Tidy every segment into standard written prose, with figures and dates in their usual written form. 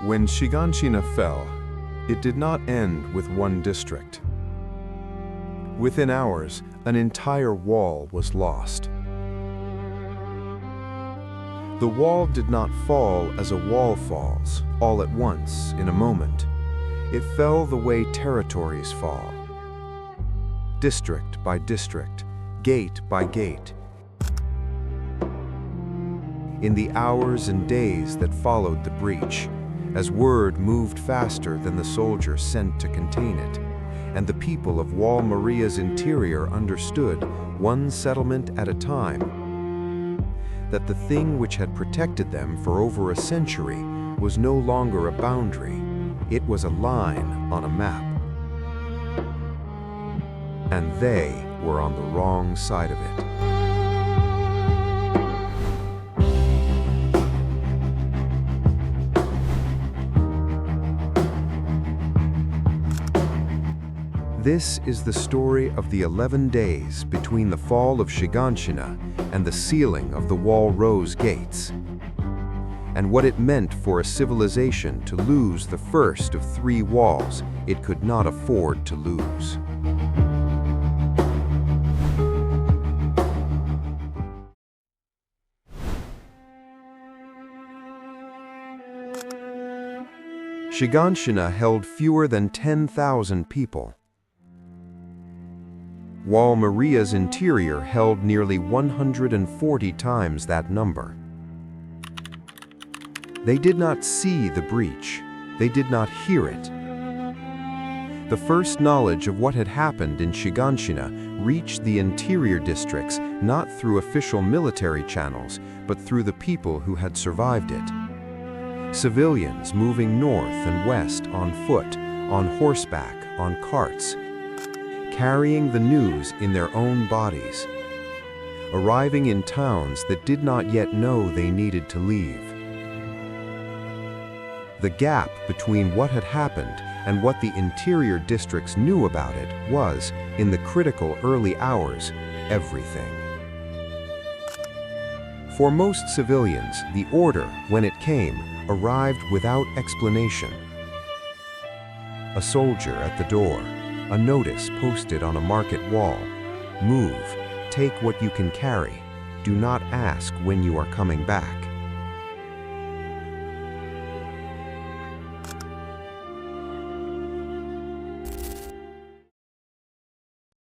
When Shiganshina fell, it did not end with one district. Within hours, an entire wall was lost. The wall did not fall as a wall falls, all at once, in a moment. It fell the way territories fall. District by district, gate by gate. In the hours and days that followed the breach, as word moved faster than the soldiers sent to contain it, and the people of Wall Maria's interior understood, one settlement at a time, that the thing which had protected them for over a century was no longer a boundary, it was a line on a map. And they were on the wrong side of it. This is the story of the 11 days between the fall of Shiganshina and the sealing of the Wall Rose gates, and what it meant for a civilization to lose the first of 3 walls it could not afford to lose. Shiganshina held fewer than 10,000 people. Wall Maria's interior held nearly 140 times that number. They did not see the breach. They did not hear it. The first knowledge of what had happened in Shiganshina reached the interior districts not through official military channels, but through the people who had survived it. Civilians moving north and west on foot, on horseback, on carts, carrying the news in their own bodies, arriving in towns that did not yet know they needed to leave. The gap between what had happened and what the interior districts knew about it was, in the critical early hours, everything. For most civilians, the order, when it came, arrived without explanation. A soldier at the door, a notice posted on a market wall. Move, take what you can carry. Do not ask when you are coming back.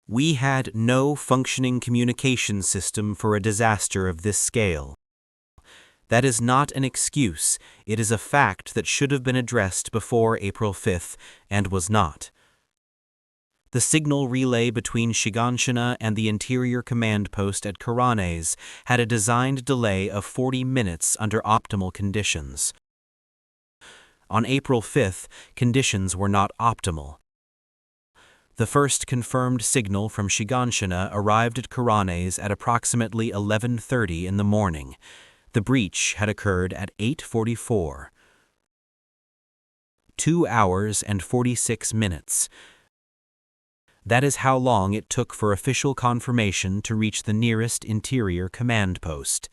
We had no functioning communication system for a disaster of this scale. That is not an excuse, it is a fact that should have been addressed before April 5th and was not. The signal relay between Shiganshina and the interior command post at Karanes had a designed delay of 40 minutes under optimal conditions. On April 5th, conditions were not optimal. The first confirmed signal from Shiganshina arrived at Karanes at approximately 11:30 in the morning. The breach had occurred at 8:44. 2 hours and 46 minutes. That is how long it took for official confirmation to reach the nearest interior command post.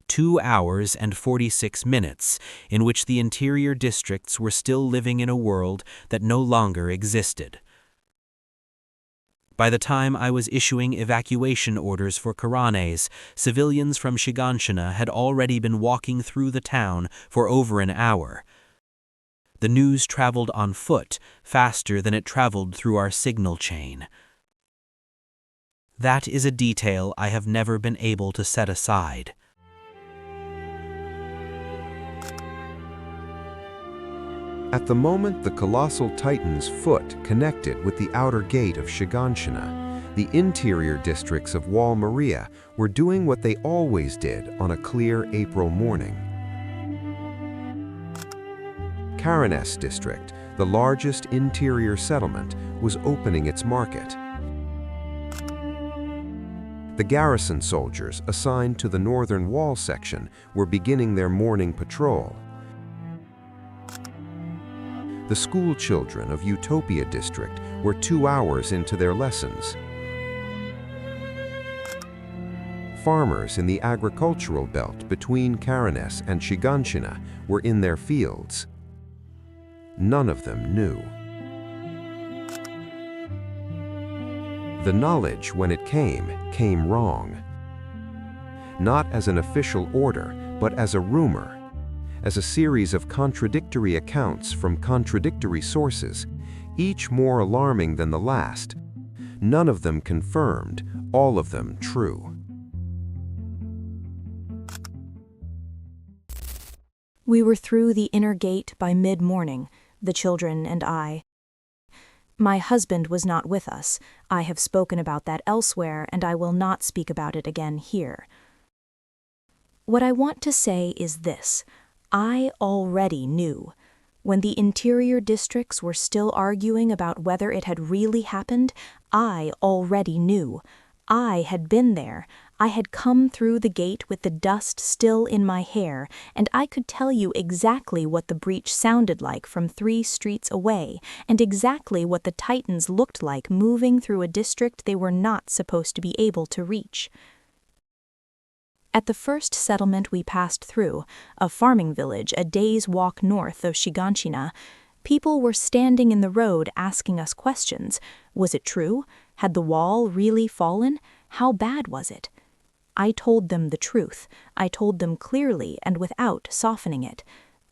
2 hours and 46 minutes, in which the interior districts were still living in a world that no longer existed. By the time I was issuing evacuation orders for Karanes, civilians from Shiganshina had already been walking through the town for over an hour. The news traveled on foot, faster than it traveled through our signal chain. That is a detail I have never been able to set aside. At the moment the colossal Titan's foot connected with the outer gate of Shiganshina, the interior districts of Wall Maria were doing what they always did on a clear April morning. Karanes district, the largest interior settlement, was opening its market. The Garrison soldiers assigned to the northern wall section were beginning their morning patrol. The school children of Utopia district were 2 hours into their lessons. Farmers in the agricultural belt between Karanes and Shiganshina were in their fields. none of them knew. The knowledge, when it came wrong. Not as an official order, but as a rumor, as a series of contradictory accounts from contradictory sources, each more alarming than the last. None of them confirmed, all of them true. We were through the inner gate by mid-morning, the children and I. My husband was not with us. I have spoken about that elsewhere, and I will not speak about it again here. What I want to say is this. I already knew. When the interior districts were still arguing about whether it had really happened, I already knew. I had been there. I had come through the gate with the dust still in my hair, and I could tell you exactly what the breach sounded like from 3 streets away, and exactly what the Titans looked like moving through a district they were not supposed to be able to reach. At the first settlement we passed through, a farming village a day's walk north of Shiganshina, people were standing in the road asking us questions. Was it true? Had the wall really fallen? How bad was it? I told them the truth. I told them clearly and without softening it.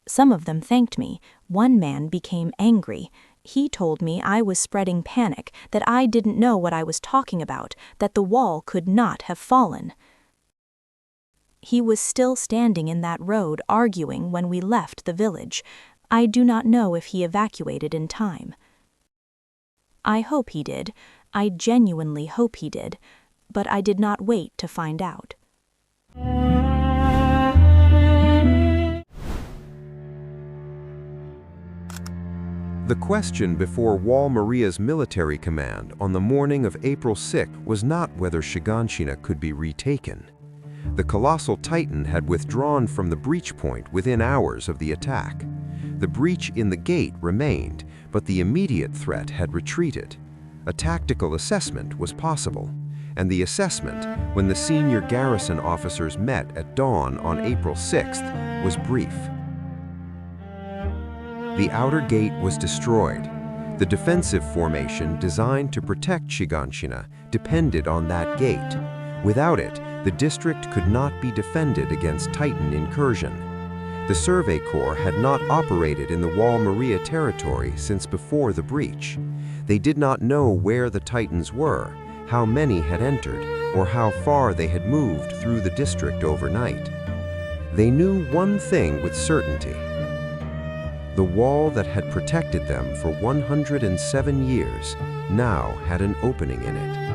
Some of them thanked me. One man became angry. He told me I was spreading panic, that I didn't know what I was talking about, that the wall could not have fallen. He was still standing in that road arguing when we left the village. I do not know if he evacuated in time. I hope he did. I genuinely hope he did. But I did not wait to find out. The question before Wall Maria's military command on the morning of April 6 was not whether Shiganshina could be retaken. The colossal Titan had withdrawn from the breach point within hours of the attack. The breach in the gate remained, but the immediate threat had retreated. A tactical assessment was possible, and the assessment, when the senior Garrison officers met at dawn on April 6th, was brief. The outer gate was destroyed. The defensive formation designed to protect Shiganshina depended on that gate. Without it, the district could not be defended against Titan incursion. The Survey Corps had not operated in the Wall Maria territory since before the breach. They did not know where the Titans were, how many had entered, or how far they had moved through the district overnight. They knew one thing with certainty. The wall that had protected them for 107 years now had an opening in it.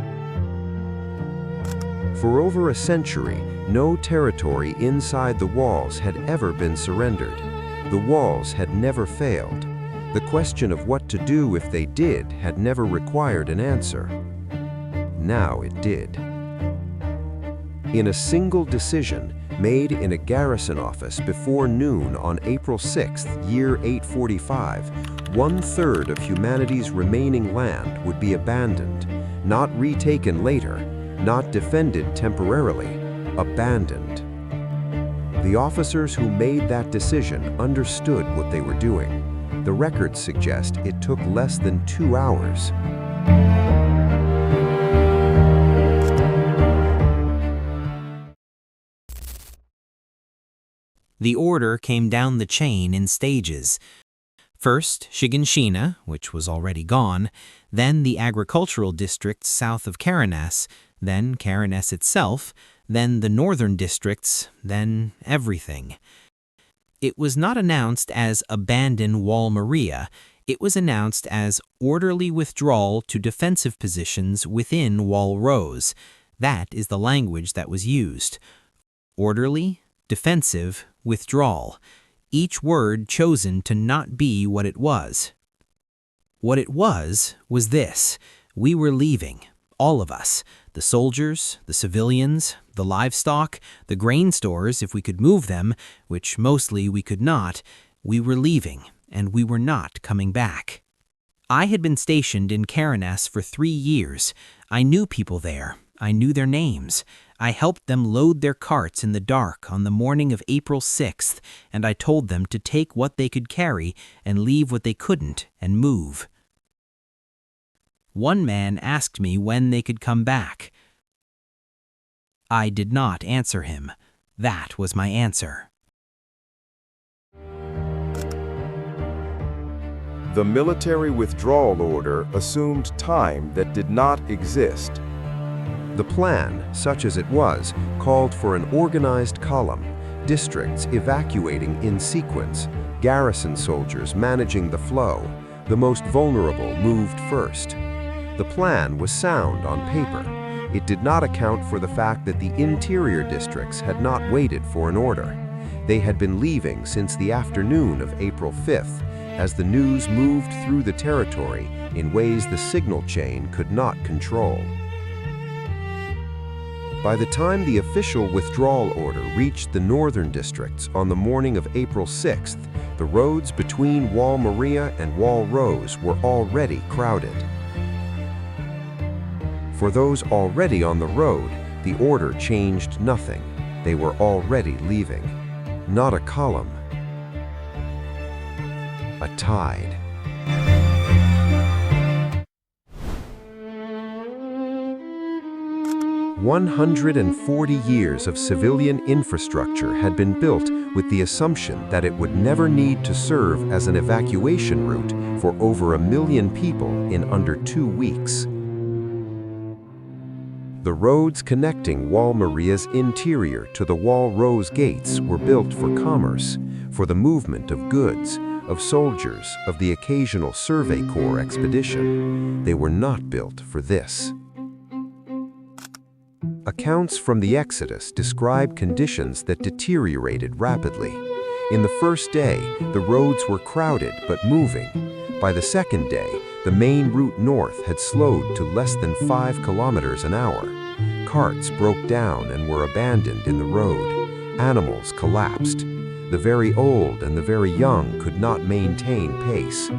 For over a century, no territory inside the walls had ever been surrendered. The walls had never failed. The question of what to do if they did had never required an answer. Now it did. In a single decision, made in a Garrison office before noon on April 6th, year 845, 1/3 of humanity's remaining land would be abandoned, not retaken later, not defended temporarily, abandoned. The officers who made that decision understood what they were doing. The records suggest it took less than 2 hours. The order came down the chain in stages. First, Shiganshina, which was already gone, then the agricultural districts south of Karanas, then Karanas itself, then the northern districts, then everything. It was not announced as Abandon Wall Maria. It was announced as orderly withdrawal to defensive positions within Wall Rose. That is the language that was used. Orderly, defensive, withdrawal. Each word chosen to not be what it was. What it was this. We were leaving. All of us. The soldiers, the civilians, the livestock, the grain stores, if we could move them, which mostly we could not, we were leaving, and we were not coming back. I had been stationed in Karanas for 3 years. I knew people there. I knew their names. I helped them load their carts in the dark on the morning of April 6th, and I told them to take what they could carry and leave what they couldn't and move. One man asked me when they could come back. I did not answer him. That was my answer. The military withdrawal order assumed time that did not exist. The plan, such as it was, called for an organized column, districts evacuating in sequence, garrison soldiers managing the flow, the most vulnerable moved first. The plan was sound on paper. It did not account for the fact that the interior districts had not waited for an order. They had been leaving since the afternoon of April 5th, as the news moved through the territory in ways the signal chain could not control. By the time the official withdrawal order reached the northern districts on the morning of April 6th, the roads between Wall Maria and Wall Rose were already crowded. For those already on the road, the order changed nothing. They were already leaving. Not a column, a tide. 140 years of civilian infrastructure had been built with the assumption that it would never need to serve as an evacuation route for over 1 million people in under 2 weeks. The roads connecting Wall Maria's interior to the Wall Rose gates were built for commerce, for the movement of goods, of soldiers, of the occasional Survey Corps expedition. They were not built for this. Accounts from the Exodus describe conditions that deteriorated rapidly. In the first day, the roads were crowded but moving. By the second day, the main route north had slowed to less than 5 kilometers an hour. Carts broke down and were abandoned in the road. Animals collapsed. The very old and the very young could not maintain pace.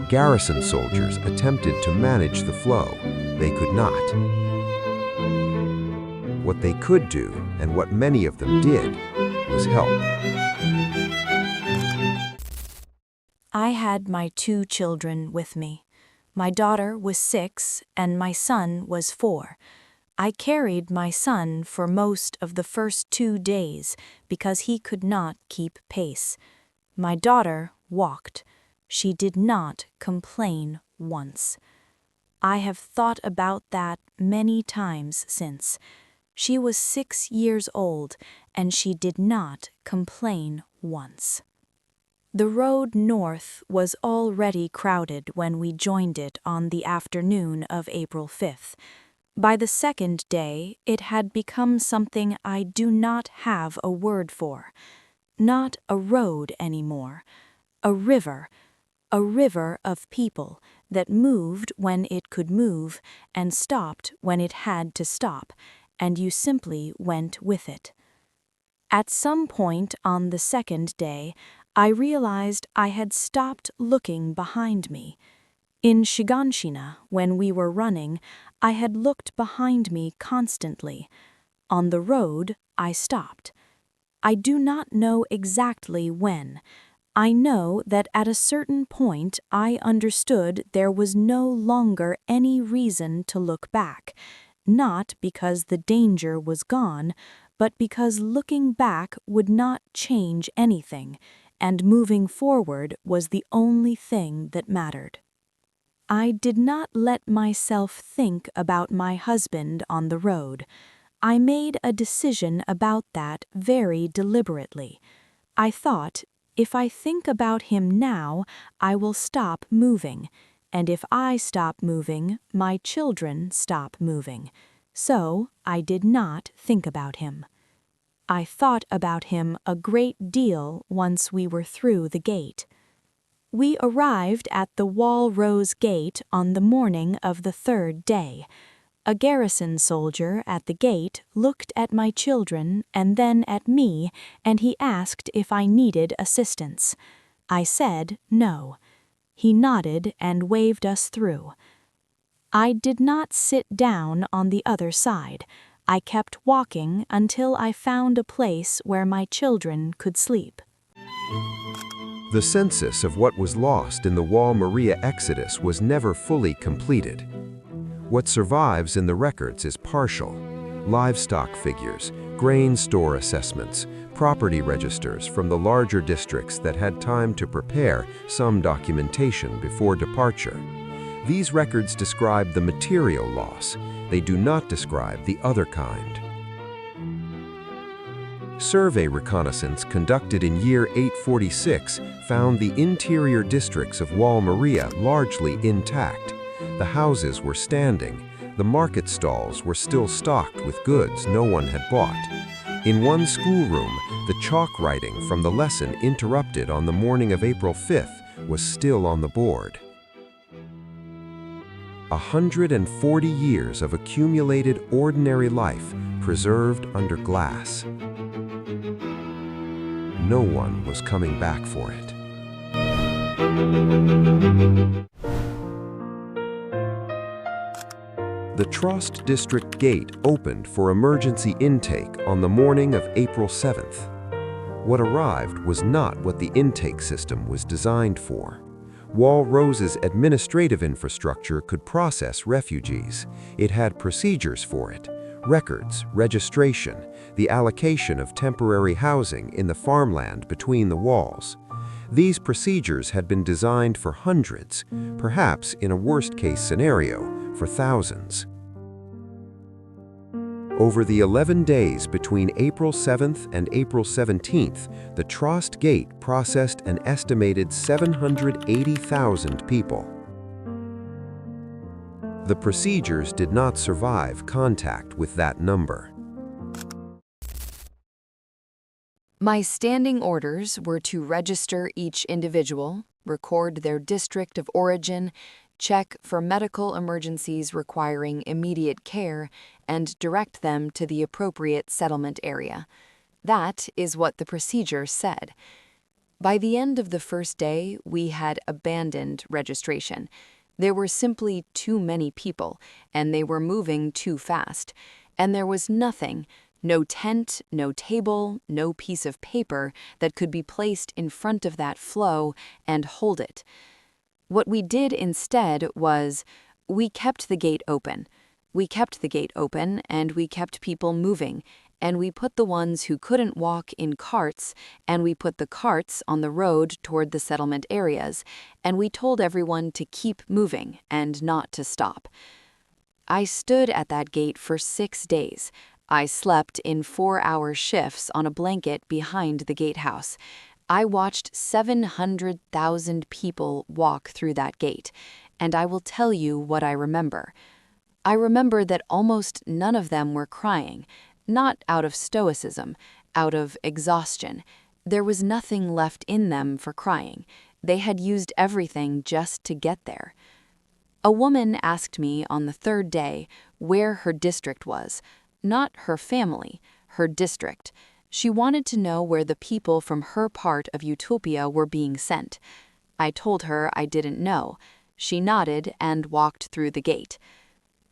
Garrison soldiers attempted to manage the flow. They could not. What they could do, and what many of them did, was help. I had my 2 children with me. My daughter was 6 and my son was 4. I carried my son for most of the first 2 days because he could not keep pace. My daughter walked. She did not complain once. I have thought about that many times since. She was 6 years old, and she did not complain once. The road north was already crowded when we joined it on the afternoon of April 5th. By the second day, it had become something I do not have a word for. Not a road anymore. A river of people that moved when it could move and stopped when it had to stop, and you simply went with it. At some point on the second day, I realized I had stopped looking behind me. In Shiganshina, when we were running, I had looked behind me constantly. On the road, I stopped. I do not know exactly when. I know that at a certain point I understood there was no longer any reason to look back, not because the danger was gone, but because looking back would not change anything, and moving forward was the only thing that mattered. I did not let myself think about my husband on the road. I made a decision about that very deliberately. I thought, if I think about him now, I will stop moving, and if I stop moving, my children stop moving. So I did not think about him. I thought about him a great deal once we were through the gate. We arrived at the Wall Rose gate on the morning of the 3rd day. A garrison soldier at the gate looked at my children and then at me, and he asked if I needed assistance. I said no. He nodded and waved us through. I did not sit down on the other side. I kept walking until I found a place where my children could sleep. The census of what was lost in the Wall Maria exodus was never fully completed. What survives in the records is partial. Livestock figures, grain store assessments, property registers from the larger districts that had time to prepare some documentation before departure. These records describe the material loss. They do not describe the other kind. Survey reconnaissance conducted in year 846 found the interior districts of Wall Maria largely intact. The houses were standing. The market stalls were still stocked with goods no one had bought. In one schoolroom, the chalk writing from the lesson interrupted on the morning of April 5th was still on the board. 140 years of accumulated ordinary life preserved under glass. No one was coming back for it. The Trost District Gate opened for emergency intake on the morning of April 7th. What arrived was not what the intake system was designed for. Wall Rose's administrative infrastructure could process refugees. It had procedures for it: records, registration, the allocation of temporary housing in the farmland between the walls. These procedures had been designed for hundreds, perhaps in a worst-case scenario, for thousands. Over the 11 days between April 7th and April 17th, the Trost Gate processed an estimated 780,000 people. The procedures did not survive contact with that number. My standing orders were to register each individual, record their district of origin, check for medical emergencies requiring immediate care, and direct them to the appropriate settlement area. That is what the procedure said. By the end of the first day, we had abandoned registration. There were simply too many people, and they were moving too fast. And there was nothing, no tent, no table, no piece of paper that could be placed in front of that flow and hold it. What we did instead was, we kept the gate open. We kept the gate open, and we kept people moving, and we put the ones who couldn't walk in carts, and we put the carts on the road toward the settlement areas, and we told everyone to keep moving and not to stop. I stood at that gate for 6 days. I slept in 4-hour shifts on a blanket behind the gatehouse. I watched 700,000 people walk through that gate, and I will tell you what I remember. I remember that almost none of them were crying, not out of stoicism, out of exhaustion. There was nothing left in them for crying. They had used everything just to get there. A woman asked me on the 3rd day where her district was, not her family, her district. She wanted to know where the people from her part of Utopia were being sent. I told her I didn't know. She nodded and walked through the gate.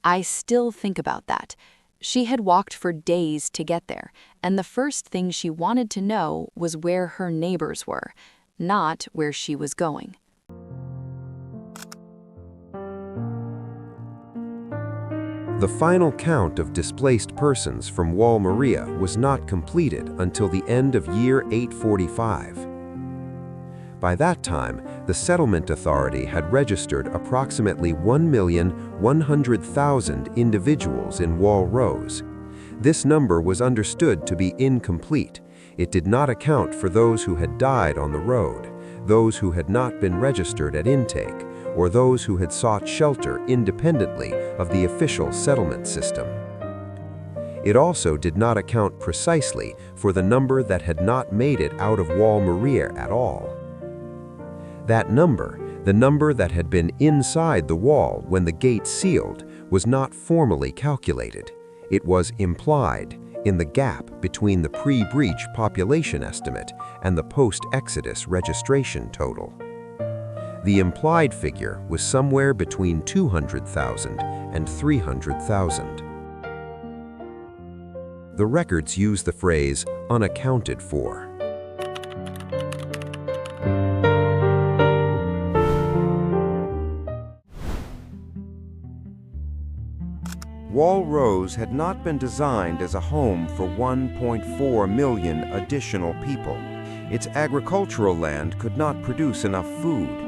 I still think about that. She had walked for days to get there, and the first thing she wanted to know was where her neighbors were, not where she was going. The final count of displaced persons from Wall Maria was not completed until the end of year 845. By that time, the Settlement Authority had registered approximately 1,100,000 individuals in Wall Rose. This number was understood to be incomplete. It did not account for those who had died on the road, those who had not been registered at intake, or those who had sought shelter independently of the official settlement system. It also did not account precisely for the number that had not made it out of Wall Maria at all. That number, the number that had been inside the wall when the gate sealed, was not formally calculated. It was implied in the gap between the pre-breach population estimate and the post-Exodus registration total. The implied figure was somewhere between 200,000 and 300,000. The records use the phrase unaccounted for. Wall Rose had not been designed as a home for 1.4 million additional people. Its agricultural land could not produce enough food.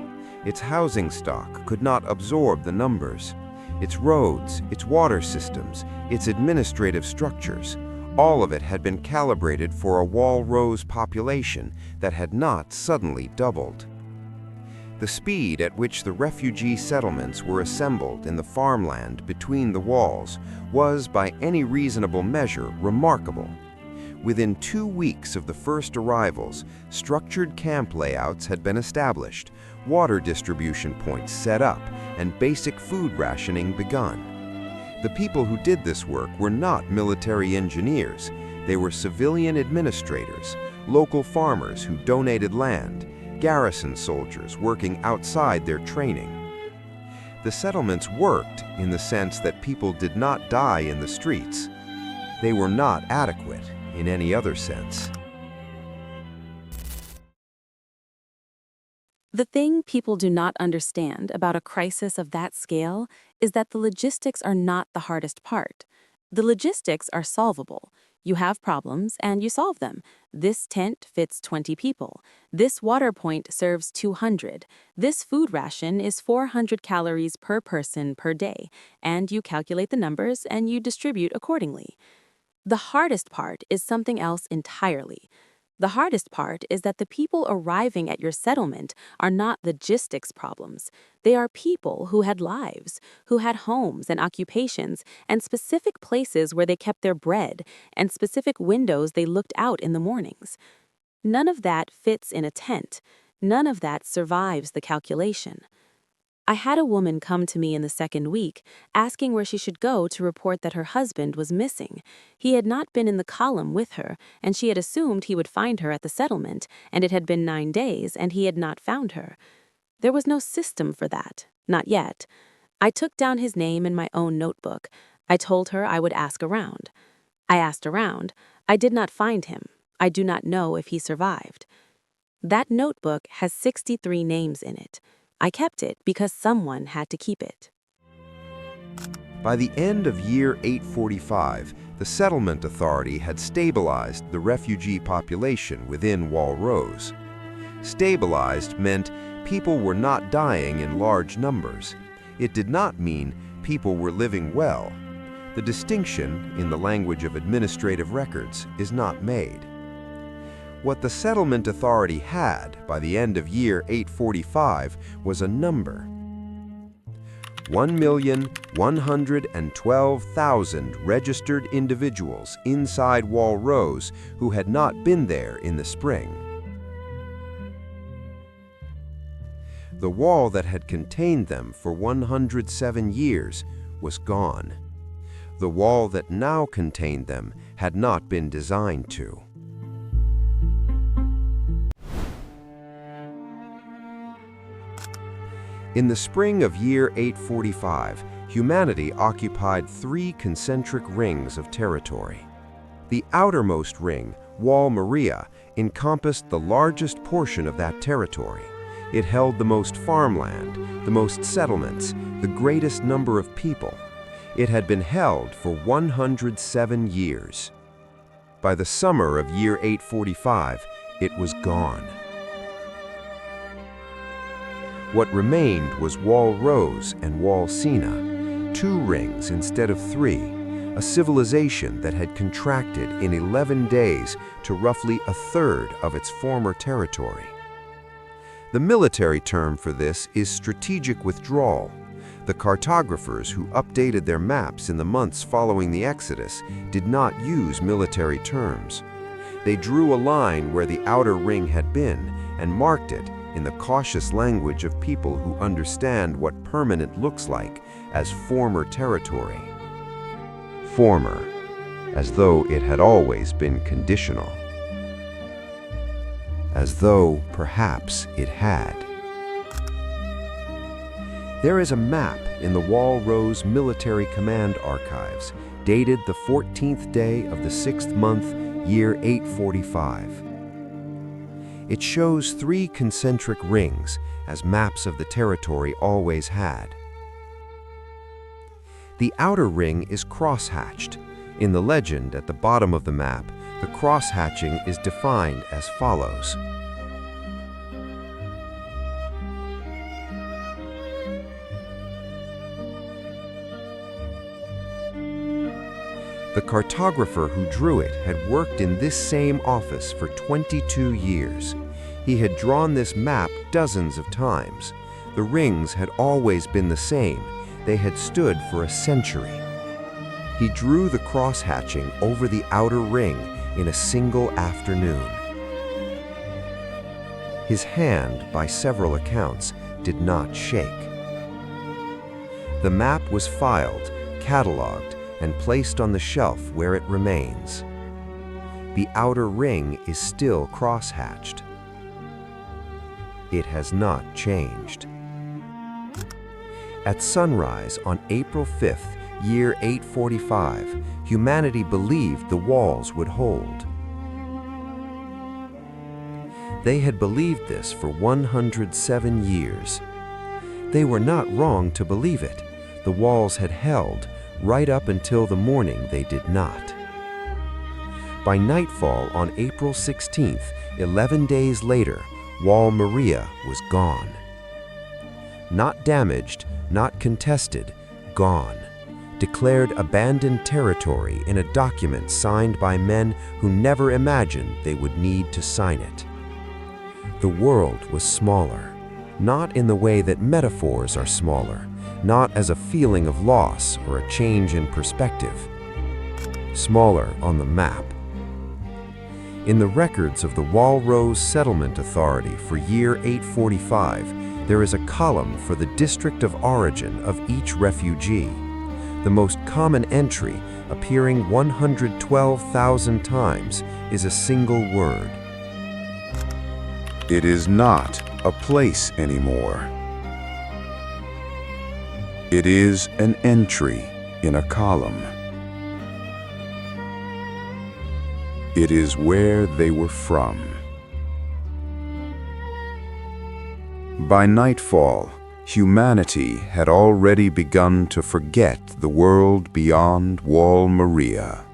Its housing stock could not absorb the numbers. Its roads, its water systems, its administrative structures, all of it had been calibrated for a Wall Rose population that had not suddenly doubled. The speed at which the refugee settlements were assembled in the farmland between the walls was, by any reasonable measure, remarkable. Within 2 weeks of the first arrivals, structured camp layouts had been established, water distribution points set up, and basic food rationing begun. The people who did this work were not military engineers. They were civilian administrators, local farmers who donated land, Garrison soldiers working outside their training. The settlements worked in the sense that people did not die in the streets. They were not adequate in any other sense. The thing people do not understand about a crisis of that scale is that the logistics are not the hardest part. The logistics are solvable. You have problems and you solve them. This tent fits 20 people. This water point serves 200. This food ration is 400 calories per person per day, and you calculate the numbers and you distribute accordingly. The hardest part is something else entirely. The hardest part is that the people arriving at your settlement are not logistics problems. They are people who had lives, who had homes and occupations, and specific places where they kept their bread, and specific windows they looked out in the mornings. None of that fits in a tent. None of that survives the calculation. I had a woman come to me in the second week, asking where she should go to report that her husband was missing. He had not been in the column with her, and she had assumed he would find her at the settlement, and it had been 9 days, and he had not found her. There was no system for that, not yet. I took down his name in my own notebook. I told her I would ask around. I asked around. I did not find him. I do not know if he survived. That notebook has 63 names in it. I kept it because someone had to keep it. By the end of year 845, the settlement authority had stabilized the refugee population within Wall Rose. Stabilized meant people were not dying in large numbers. It did not mean people were living well. The distinction, in the language of administrative records, is not made. What the settlement authority had by the end of year 845 was a number. 1,112,000 registered individuals inside Wall Rose who had not been there in the spring. The wall that had contained them for 107 years was gone. The wall that now contained them had not been designed to. In the spring of year 845, humanity occupied 3 concentric rings of territory. The outermost ring, Wall Maria, encompassed the largest portion of that territory. It held the most farmland, the most settlements, the greatest number of people. It had been held for 107 years. By the summer of year 845, it was gone. What remained was Wall Rose and Wall Sina, 2 rings instead of 3, a civilization that had contracted in 11 days to roughly a third of its former territory. The military term for this is strategic withdrawal. The cartographers who updated their maps in the months following the Exodus did not use military terms. They drew a line where the outer ring had been and marked it in the cautious language of people who understand what permanent looks like as former territory. Former, as though it had always been conditional. As though, perhaps, it had. There is a map in the Wall Rose Military Command Archives, dated the 14th day of the 6th month, year 845. It shows 3 concentric rings, as maps of the territory always had. The outer ring is cross-hatched. In the legend at the bottom of the map, the cross-hatching is defined as follows. The cartographer who drew it had worked in this same office for 22 years. He had drawn this map dozens of times. The rings had always been the same. They had stood for a century. He drew the cross-hatching over the outer ring in a single afternoon. His hand, by several accounts, did not shake. The map was filed, catalogued, and placed on the shelf where it remains. The outer ring is still cross-hatched. It has not changed. At sunrise on April 5th, year 845, humanity believed the walls would hold. They had believed this for 107 years. They were not wrong to believe it. The walls had held, right up until the morning they did not. By nightfall on April 16th, 11 days later, Wall Maria was gone. Not damaged, not contested, gone. Declared abandoned territory in a document signed by men who never imagined they would need to sign it. The world was smaller, not in the way that metaphors are smaller, not as a feeling of loss or a change in perspective. Smaller on the map. In the records of the Wall Rose Settlement Authority for year 845, there is a column for the district of origin of each refugee. The most common entry, appearing 112,000 times, is a single word. It is not a place anymore. It is an entry in a column. It is where they were from. By nightfall, humanity had already begun to forget the world beyond Wall Maria.